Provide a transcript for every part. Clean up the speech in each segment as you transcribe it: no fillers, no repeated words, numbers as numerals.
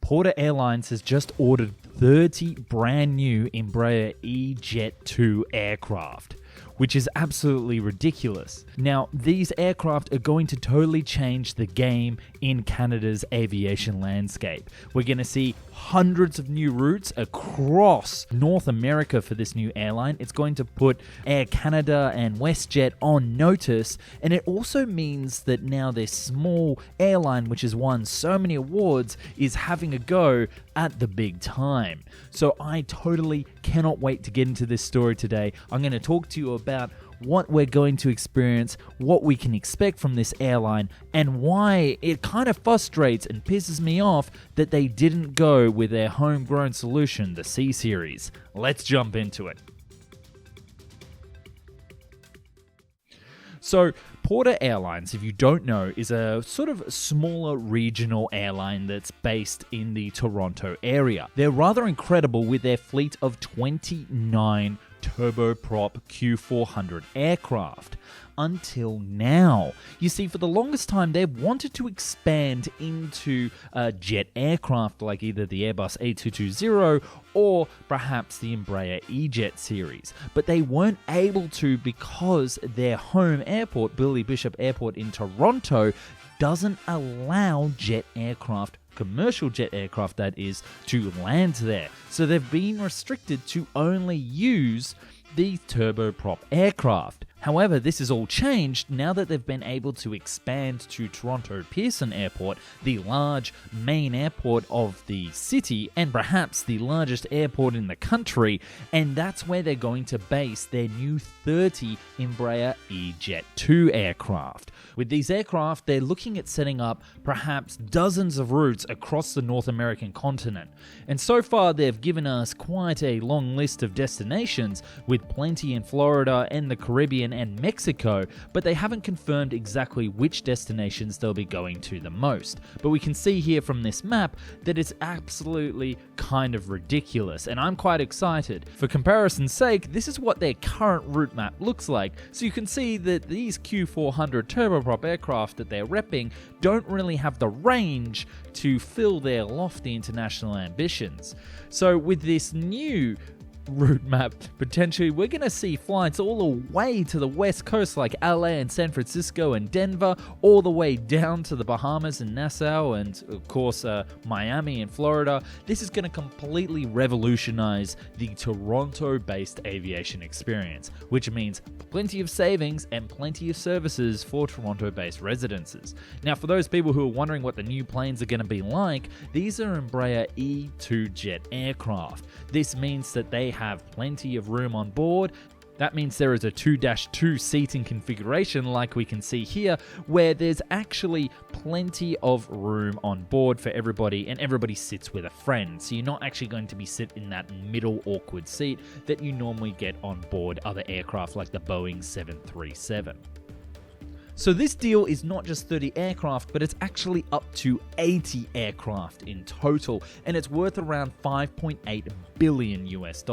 Porter Airlines has just ordered 30 brand new Embraer E2 Jet aircraft, which is absolutely ridiculous. Now, these aircraft are going to totally change the game in Canada's aviation landscape. We're going to see hundreds of new routes across North America for this new airline. It's going to put Air Canada and WestJet on notice, and it also means that now this small airline, which has won so many awards, is having a go at the big time. So I totally cannot wait to get into this story today. I'm going to talk to you about what we're going to experience, what we can expect from this airline, and why it kind of frustrates and pisses me off that they didn't go with their homegrown solution, the C Series. Let's jump into it. So, Porter Airlines, if you don't know, is a sort of smaller regional airline that's based in the Toronto area. They're rather incredible with their fleet of 29 turboprop Q400 aircraft. Until now. You see, for the longest time, they've wanted to expand into jet aircraft like either the Airbus A220 or perhaps the Embraer E2 Jet series, but they weren't able to because their home airport, Billy Bishop Airport in Toronto, doesn't allow jet aircraft, commercial jet aircraft that is, to land there. So they've been restricted to only use the turboprop aircraft. However, this has all changed now that they've been able to expand to Toronto Pearson Airport, the large main airport of the city and perhaps the largest airport in the country, and that's where they're going to base their new 30 Embraer E2 aircraft. With these aircraft, they're looking at setting up perhaps dozens of routes across the North American continent, and so far they've given us quite a long list of destinations, with plenty in Florida and the Caribbean and Mexico, but they haven't confirmed exactly which destinations they'll be going to the most. But we can see here from this map that it's absolutely kind of ridiculous, and I'm quite excited. For comparison's sake, this is what their current route map looks like, so you can see that these Q400 turboprop aircraft that they're repping don't really have the range to fill their lofty international ambitions. So with this new route map, potentially we're going to see flights all the way to the west coast like LA and San Francisco and Denver, all the way down to the Bahamas and Nassau, and of course Miami and Florida. This is going to completely revolutionize the Toronto-based aviation experience, which means plenty of savings and plenty of services for Toronto-based residences. Now, for those people who are wondering what the new planes are going to be like, these are Embraer E2 Jet aircraft. This means that they have plenty of room on board. That means there is a 2-2 seating configuration like we can see here, where there's actually plenty of room on board for everybody, and everybody sits with a friend. So you're not actually going to be sitting in that middle awkward seat that you normally get on board other aircraft like the Boeing 737. So this deal is not just 30 aircraft, but it's actually up to 80 aircraft in total, and it's worth around $5.8 billion US.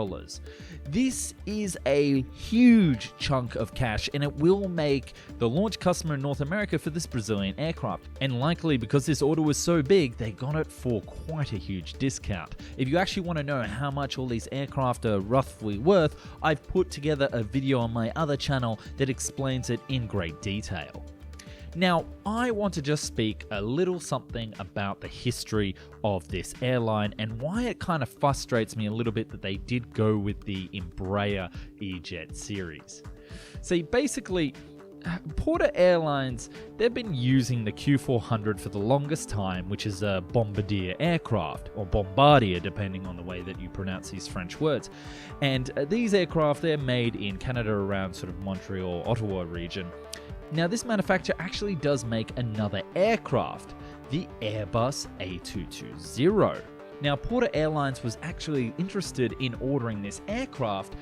This is a huge chunk of cash, and it will make the launch customer in North America for this Brazilian aircraft. And likely because this order was so big, they got it for quite a huge discount. If you actually want to know how much all these aircraft are roughly worth, I've put together a video on my other channel that explains it in great detail. Now, I want to just speak a little something about the history of this airline and why it kind of frustrates me a little bit that they did go with the Embraer E2 Jet series. See, basically, Porter Airlines, they've been using the Q400 for the longest time, which is a bombardier aircraft, or bombardier depending on the way that you pronounce these French words. And these aircraft, they're made in Canada around sort of Montreal, Ottawa region. Now, this manufacturer actually does make another aircraft, the Airbus A220. Now, Porter Airlines was actually interested in ordering this aircraft,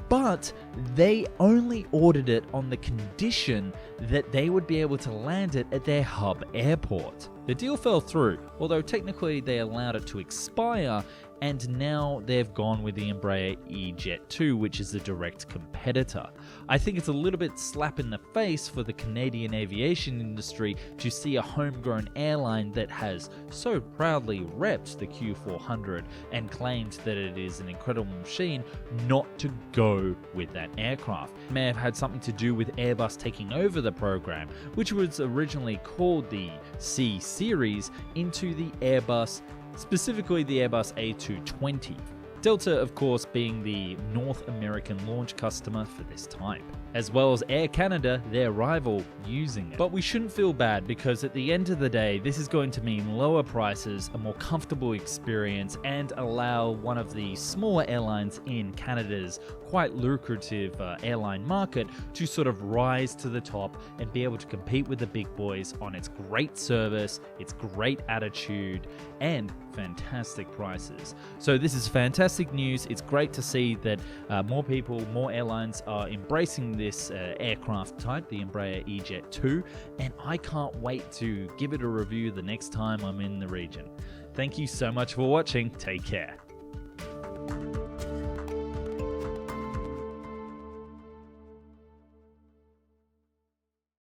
but they only ordered it on the condition that they would be able to land it at their hub airport. The deal fell through, although technically they allowed it to expire and now they've gone with the Embraer E2 Jet, which is a direct competitor. I think it's a little bit slap in the face for the Canadian aviation industry to see a homegrown airline that has so proudly repped the Q400 and claimed that it is an incredible machine not to go with that aircraft. It may have had something to do with Airbus taking over the program, which was originally called the C Series, into the Airbus, specifically the Airbus A220. Delta, of course, being the North American launch customer for this type, as well as Air Canada, their rival, using it. But we shouldn't feel bad, because at the end of the day, this is going to mean lower prices, a more comfortable experience, and allow one of the smaller airlines in Canada's quite lucrative airline market to sort of rise to the top and be able to compete with the big boys on its great service, its great attitude, and fantastic prices. So this is fantastic news. It's great to see that more people, more airlines are embracing this aircraft type, the Embraer E2 Jet, and I can't wait to give it a review the next time I'm in the region. Thank you so much for watching. Take care.